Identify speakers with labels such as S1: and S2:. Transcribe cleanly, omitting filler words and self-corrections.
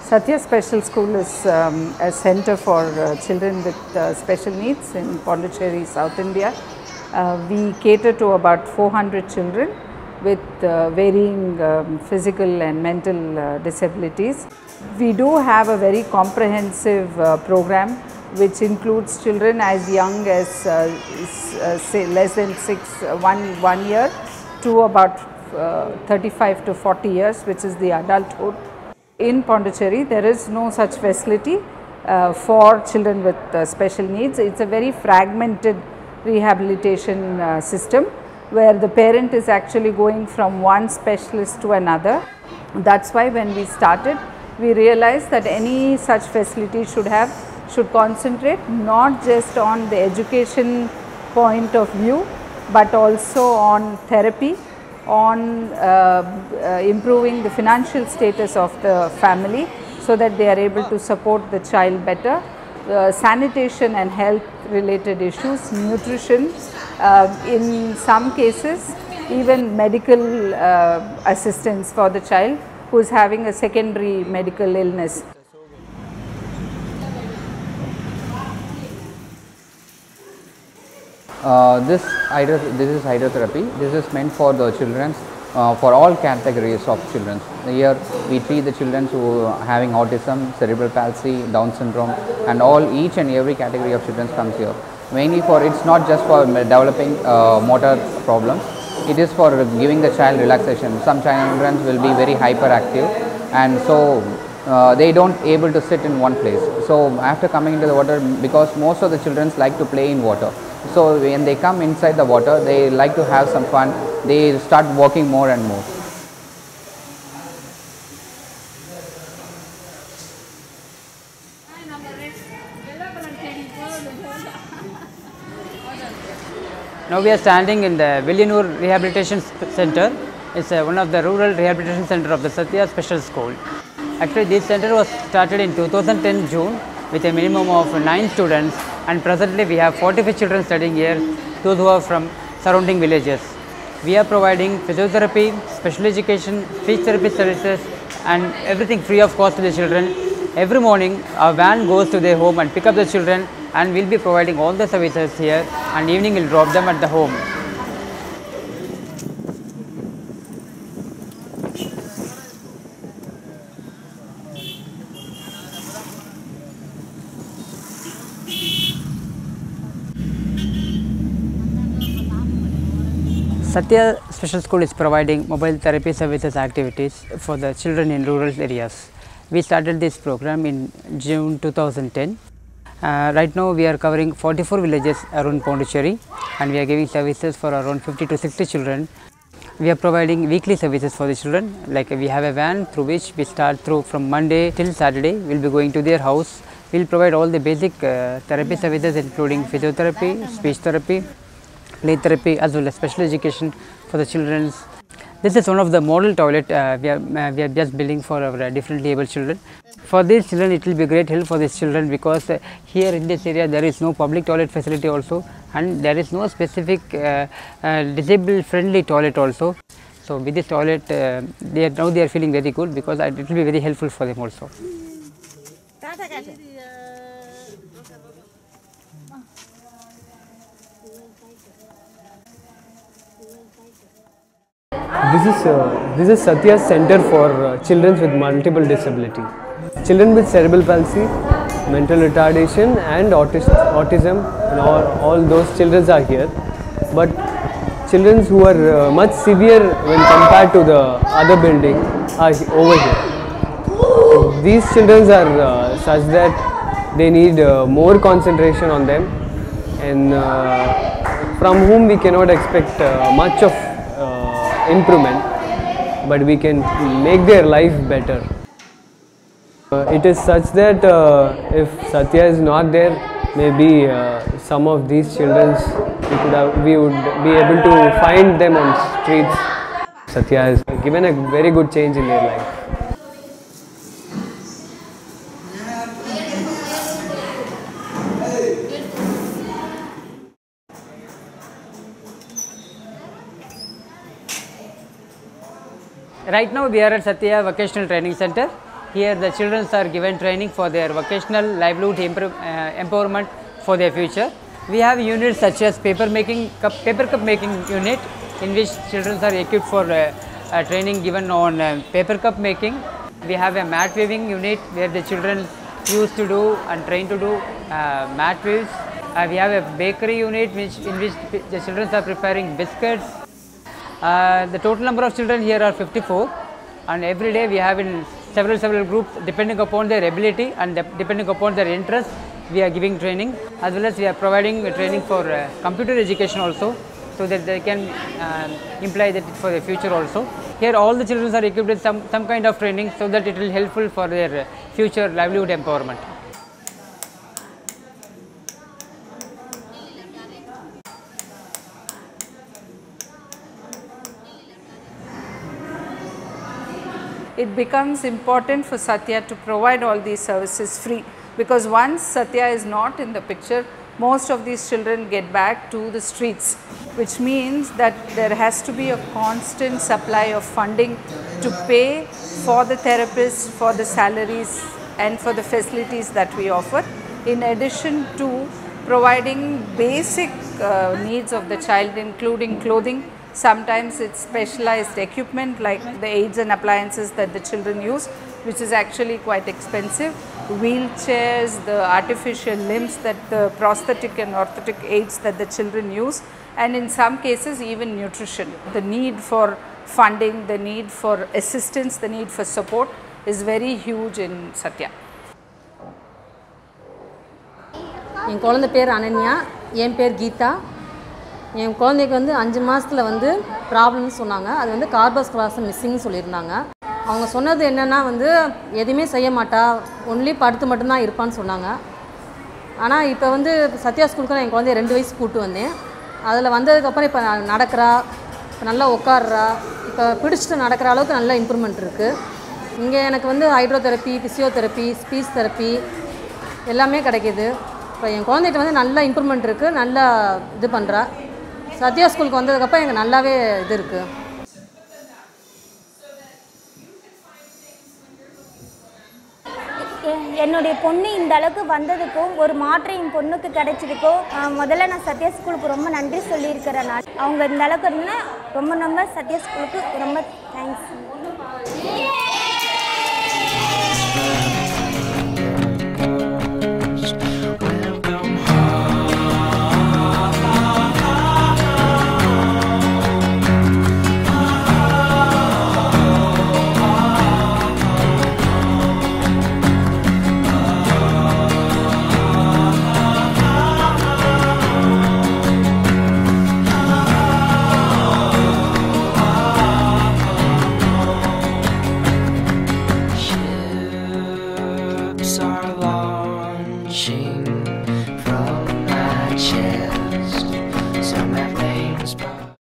S1: Satya Special School is a center for children with special needs in Pondicherry, South India. We cater to about 400 children with varying physical and mental disabilities. We do have a very comprehensive program which includes children as young as say less than 1 year to about 35 to 40 years, which is the adulthood. In Pondicherry, there is no such facility for children with special needs. It's a very fragmented rehabilitation system where the parent is actually going from one specialist to another. That's why when we started, we realized that any such facility should concentrate not just on the education point of view, but also on therapy, on improving the financial status of the family so that they are able to support the child better, sanitation and health related issues, nutrition, in some cases even medical assistance for the child who is having a secondary medical illness.
S2: This is hydrotherapy. This is meant for the children, for all categories of children. Here we treat the children who are having autism, cerebral palsy, Down syndrome, and each and every category of children comes here. Mainly it's not just for developing motor problems. It is for giving the child relaxation. Some children will be very hyperactive, and so they don't able to sit in one place. So after coming into the water, because most of the children like to play in water. So when they come inside the water, they like to have some fun. They start walking more and more.
S3: Now we are standing in the Villanur Rehabilitation Center. It's one of the rural rehabilitation center of the Satya Special School. Actually, this center was started in 2010 June with a minimum of 9 students, and presently we have 45 children studying here, those who are from surrounding villages. We are providing physiotherapy, special education, speech therapy services, and everything free of cost to the children. Every morning our van goes to their home and pick up the children, and we will be providing all the services here, and evening we will drop them at the home. Satya Special School is providing mobile therapy services activities for the children in rural areas. We started this program in June 2010. Right now we are covering 44 villages around Pondicherry, and we are giving services for around 50 to 60 children. We are providing weekly services for the children, like we have a van through which we start through from Monday till Saturday. We will be going to their house. We will provide all the basic therapy services including physiotherapy, speech therapy, play therapy, as well as special education for the children. This is one of the model toilet we are just building for our differently able children. For these children, it will be great help for these children, because here in this area there is no public toilet facility also, and there is no specific disabled friendly toilet also. So with this toilet, now they are feeling very good, because it will be very helpful for them also.
S4: This is Satya's Center for Children with Multiple Disability. Children with cerebral palsy, mental retardation and autism, and all those children are here. But children who are much severe when compared to the other building are over here. These children are such that they need more concentration on them, and from whom we cannot expect much of improvement, but we can make their life better. It is such that if Satya is not there, maybe some of these children we would be able to find them on streets. Satya has given a very good change in their life.
S3: Right now we are at Satya Vocational Training Center. Here the children are given training for their vocational livelihood empowerment for their future. We have units such as paper cup making unit, in which children are equipped for training given on paper cup making. We have a mat weaving unit where the children used to do and trained to do mat weaves. We have a bakery unit in which the children are preparing biscuits. The total number of children here are 54, and every day we have in several groups depending upon their ability and depending upon their interest. We are giving training, as well as we are providing training for computer education also, so that they can imply that for the future also. Here all the children are equipped with some kind of training, so that it will helpful for their future livelihood empowerment.
S1: It becomes important for Satya to provide all these services free, because once Satya is not in the picture, most of these children get back to the streets, which means that there has to be a constant supply of funding to pay for the therapists, for the salaries and for the facilities that we offer, in addition to providing basic needs of the child, including clothing. Sometimes it's specialized equipment like the aids and appliances that the children use, which is actually quite expensive. Wheelchairs, the artificial limbs, that the prosthetic and orthotic aids that the children use, and in some cases even nutrition. The need for funding, the need for assistance, the need for support is very huge in Satya.
S5: என் குழந்தை பேர் அனன்யா, என் பேர் கீதா. என் குழந்தைக்கு வந்து 5 மாதத்தில் வந்து ப்ராப்ளம்னு சொன்னாங்க. அது வந்து கார்பஸ் கிளாஸ் மிஸ்ஸிங்னு சொல்லியிருந்தாங்க. அவங்க சொன்னது என்னென்னா வந்து எதுவுமே செய்ய மாட்டா, ஒன்லி படுத்து மட்டும்தான் இருப்பான்னு சொன்னாங்க. ஆனால் இப்போ வந்து சத்யா ஸ்கூலுக்கு நான் என் குழந்தைய 2 வயசு கூப்பிட்டு வந்தேன். அதில் வந்ததுக்கப்புறம் இப்போ நடக்கிறா, இப்போ நல்லா உட்காடுறா, இப்போ பிடிச்சிட்டு நடக்கிற அளவுக்கு நல்ல இம்ப்ரூவ்மெண்ட் இருக்குது. இங்கே எனக்கு வந்து ஹைட்ரோதெரப்பி, ஃபிசியோதெரப்பி, ஸ்பீச் தெரப்பி எல்லாமே கிடைக்கிது. இப்போ என் குழந்தைகிட்ட வந்து நல்ல இம்ப்ரூவ்மெண்ட் இருக்குது, நல்லா இது பண்ணுறா. சத்யா ஸ்கூலுக்கு வந்ததுக்கப்புறம் எனக்கு நல்லாவே இது இருக்குது.
S6: என்னுடைய பொண்ணு இந்த அளவுக்கு வந்ததுக்கும் ஒரு மாற்றம் என் பொண்ணுக்கு கிடைச்சதுக்கும் முதல்ல நான் சத்யா ஸ்கூலுக்கு ரொம்ப நன்றி சொல்லியிருக்கிறேன். நான் அவங்க இந்த அளவுக்கு இருந்தால் ரொம்ப சத்யா ஸ்கூலுக்கு ரொம்ப தேங்க்ஸ்.